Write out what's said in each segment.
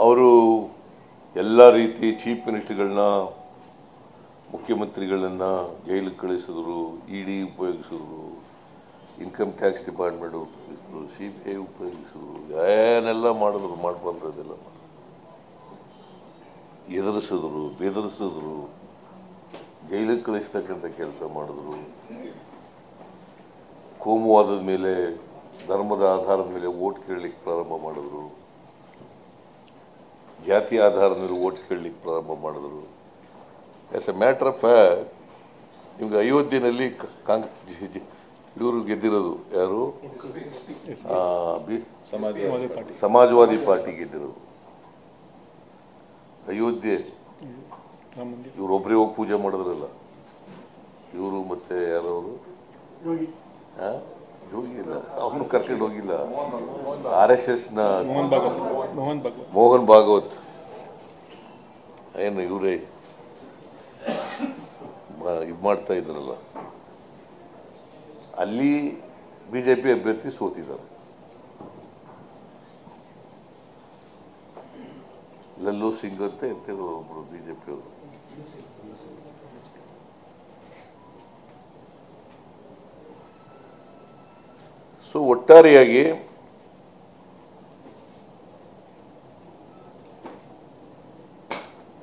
ಅವರು ಎಲ್ಲ ರೀತಿ ಚೀಫ್ ಮಿನಿಸ್ಟರ್ಗಳನ್ನ ಮುಖ್ಯಮಂತ್ರಿಗಳನ್ನ ಜೈಲಿಗೆ ಕಳಿಸಿದ್ರು, ಇಡಿ ಉಪಯೋಗಿಸಿದ್ರು, ಇನ್ಕಮ್ ಟ್ಯಾಕ್ಸ್ ಡಿಪಾರ್ಟ್ಮೆಂಟ್ ಉಪಯೋಗಿಸಿದ್ರು, CBI ಉಪಯೋಗಿಸಿದ್ರು, ಏನೆಲ್ಲ ಮಾಡಿದ್ರು, ಮಾಡಬಾರ್ದು ಅದೆಲ್ಲ ಎದುರಿಸಿದ್ರು, ಬೆದರಿಸಿದ್ರು, ಜೈಲಿಗೆ ಕಳಿಸ್ತಕ್ಕಂಥ ಕೆಲಸ ಮಾಡಿದ್ರು. ಕೋಮುವಾದದ ಮೇಲೆ, ಧರ್ಮದ ಆಧಾರದ ಮೇಲೆ ವೋಟ್ ಕೇಳಲಿಕ್ಕೆ ಪ್ರಾರಂಭ ಮಾಡಿದ್ರು, ಜಾತಿ ಆಧಾರದ ಮೇಲೆ ವೋಟ್ ಕೇಳಲಿಕ್ಕೆ ಪ್ರಾರಂಭ ಮಾಡಿದ್ರು. As A matter of fact ನಿಮ್ಗೆ ಅಯೋಧ್ಯೆಯಲ್ಲಿ ಇವರು ಗೆದ್ದಿರೋದು ಯಾರು? ಸಮಾಜವಾದಿ ಪಾರ್ಟಿ ಗೆದ್ದಿರೋದು. ಅಯೋಧ್ಯೆ ಇವರೊಬ್ಬರೇ ಹೋಗಿ ಪೂಜೆ ಮಾಡಿದ್ರಲ್ಲ, ಇವರು ಮತ್ತೆ ಯಾರವರು ಯೋಗಿ ಇಲ್ಲ, ಅವನು ಕರ್ಕೊಂಡು ಹೋಗಿಲ್ಲ. RSS ನ ಮೋಹನ್ ಭಾಗವತ್ ಏನು ಇವರೇ ಇದು ಮಾಡ್ತಾ ಇದ್ರಲ್ಲ, ಅಲ್ಲಿ ಬಿಜೆಪಿ ಅಭ್ಯರ್ಥಿ ಸೋತಿದ್ದಾರೆ. ಲಲ್ಲೂ ಸಿಂಗ್ ಅಂತ ಇರ್ತಿದ್ರು ಒಬ್ರು ಬಿಜೆಪಿ ಅವರು. ಸೊ ಒಟ್ಟಾರೆಯಾಗಿ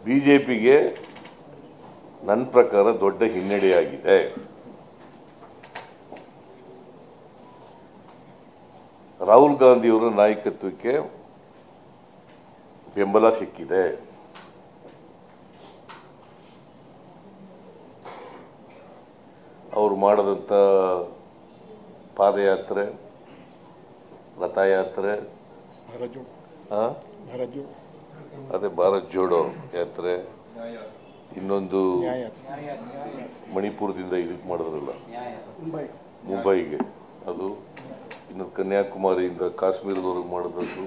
ಬಿಜೆಪಿಗೆ ನನ್ನ ಪ್ರಕಾರ ದೊಡ್ಡ ಹಿನ್ನಡೆಯಾಗಿದೆ. ರಾಹುಲ್ ಗಾಂಧಿಯವರ ನಾಯಕತ್ವಕ್ಕೆ ಬೆಂಬಲ ಸಿಕ್ಕಿದೆ. ಅವರು ಮಾಡಿದಂಥ ಪಾದಯಾತ್ರೆ, ರಥಯಾತ್ರೆ, ಅದೇ ಭಾರತ್ ಜೋಡೋ ಯಾತ್ರೆ, ಇನ್ನೊಂದು ಮಣಿಪುರದಿಂದ ಇದಕ್ಕೆ ಮಾಡಿದ್ರಲ್ಲ ಮುಂಬೈಗೆ, ಅದು ಇನ್ನೊಂದು ಕನ್ಯಾಕುಮಾರಿಯಿಂದ ಕಾಶ್ಮೀರದವರೆಗೆ ಮಾಡಿದ್ದು.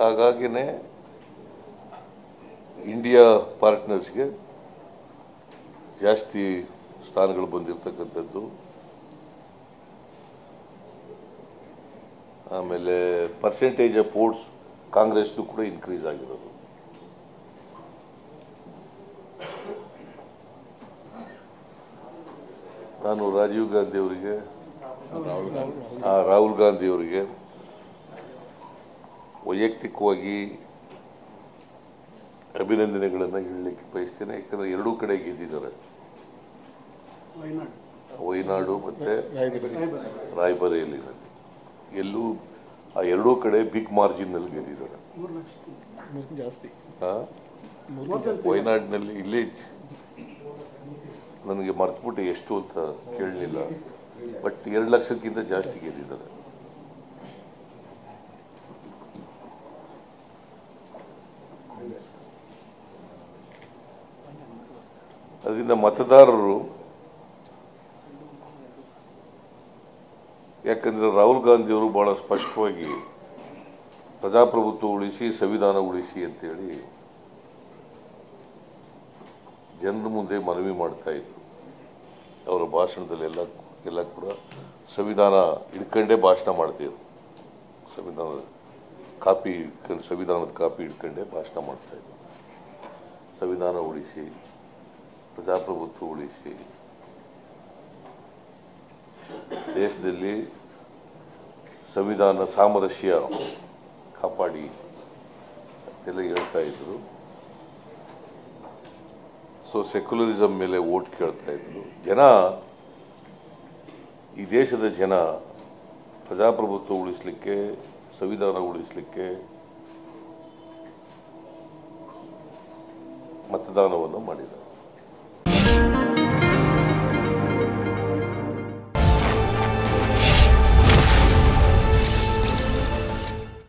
ಹಾಗಾಗಿನೇ ಇಂಡಿಯಾ ಪಾರ್ಟ್ನರ್ಸ್ಗೆ ಜಾಸ್ತಿ ಸ್ಥಾನಗಳು ಬಂದಿರತಕ್ಕಂಥದ್ದು. ಆಮೇಲೆ ಪರ್ಸೆಂಟೇಜ್ ಆಫ್ ವೋಟ್ಸ್ ಕಾಂಗ್ರೆಸ್ದು ಕೂಡ ಇನ್ಕ್ರೀಸ್ ಆಗಿರೋದು. ನಾನು ರಾಜೀವ್ ಗಾಂಧಿ ಅವರಿಗೆ, ರಾಹುಲ್ ಗಾಂಧಿ ಅವರಿಗೆ ವೈಯಕ್ತಿಕವಾಗಿ ಅಭಿನಂದನೆಗಳನ್ನು ಹೇಳಲಿಕ್ಕೆ ಬಯಸ್ತೇನೆ. ಯಾಕಂದರೆ ಎರಡೂ ಕಡೆ ಗೆದ್ದಿದ್ದಾರೆ, ವಯನಾಡು ಮತ್ತು ರಾಯ್ಬರೇಲಿ. ಎಲ್ಲೂ ಆ ಎರಡೂ ಕಡೆ ಬಿಗ್ ಮಾರ್ಜಿನ್ನಲ್ಲಿ ಗೆದ್ದಿದ್ದಾರೆ. ವಯನಾಡಿನಲ್ಲಿ ಇಲ್ಲಿ ನನಗೆ ಮರ್ತುಬಿಟ್ಟು ಎಷ್ಟು ಅಂತ ಕೇಳಲಿಲ್ಲ, ಬಟ್ 2 ಲಕ್ಷಕ್ಕಿಂತ ಜಾಸ್ತಿ ಗೆದ್ದಿದ್ದಾರೆ. ಅದರಿಂದ ಮತದಾರರು, ಯಾಕಂದರೆ ರಾಹುಲ್ ಗಾಂಧಿಯವರು ಬಹಳ ಸ್ಪಷ್ಟವಾಗಿ ಪ್ರಜಾಪ್ರಭುತ್ವ ಉಳಿಸಿ, ಸಂವಿಧಾನ ಉಳಿಸಿ ಅಂತೇಳಿ ಜನರ ಮುಂದೆ ಮನವಿ ಮಾಡ್ತಾ ಇದ್ರು. ಅವರ ಭಾಷಣದಲ್ಲಿ ಎಲ್ಲ ಕೂಡ ಸಂವಿಧಾನ ಹಿಡ್ಕೊಂಡೇ ಭಾಷಣ ಮಾಡ್ತಿದ್ರು. ಸಂವಿಧಾನದ ಕಾಪಿ ಹಿಡ್ಕೊಂಡೇ ಭಾಷಣ ಮಾಡ್ತಾ ಇದ್ರು. ಸಂವಿಧಾನ ಉಳಿಸಿ, ಪ್ರಜಾಪ್ರಭುತ್ವ ಉಳಿಸಿ, ದೇಶದಲ್ಲಿ ಸಂವಿಧಾನ ಸಾಮರಸ್ಯ ಕಾಪಾಡಿ ಅಂತೆಲ್ಲ ಹೇಳ್ತಾ ಇದ್ರು. ಸೊ ಸೆಕ್ಯುಲರಿಸಮ್ ಮೇಲೆ ವೋಟ್ ಕೇಳ್ತಾ ಇದ್ರು ಜನ. ಈ ದೇಶದ ಜನ ಪ್ರಜಾಪ್ರಭುತ್ವ ಉಳಿಸಲಿಕ್ಕೆ, ಸಂವಿಧಾನ ಉಳಿಸಲಿಕ್ಕೆ ಮತದಾನವನ್ನು ಮಾಡಿದ್ದಾರೆ.